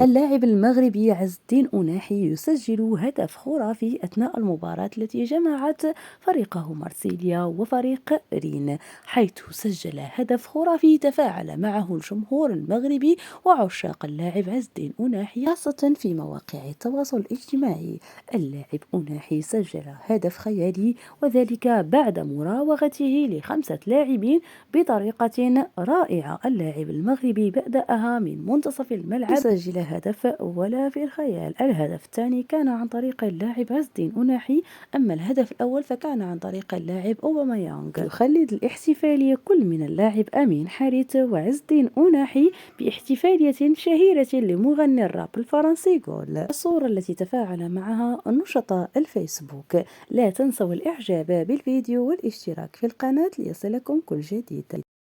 اللاعب المغربي عز الدين أناحي يسجل هدف خرافي أثناء المباراة التي جمعت فريقه مارسيليا وفريق رين، حيث سجل هدف خرافي تفاعل معه الجمهور المغربي وعشاق اللاعب عز الدين أناحي خاصة في مواقع التواصل الاجتماعي. اللاعب أناحي سجل هدف خيالي وذلك بعد مراوغته لخمسة لاعبين بطريقة رائعة. اللاعب المغربي بدأها من منتصف الملعب يسجل هدف ولا في الخيال. الهدف الثاني كان عن طريق اللاعب عز الدين أناحي، أما الهدف الأول فكان عن طريق اللاعب أوباميانغ. يخلد الاحتفالية كل من اللاعب أمين حارث وعز الدين أناحي باحتفالية شهيرة لمغني الراب الفرنسي غول. الصورة التي تفاعل معها نشطاء الفيسبوك. لا تنسوا الإعجاب بالفيديو والاشتراك في القناة ليصلكم كل جديد.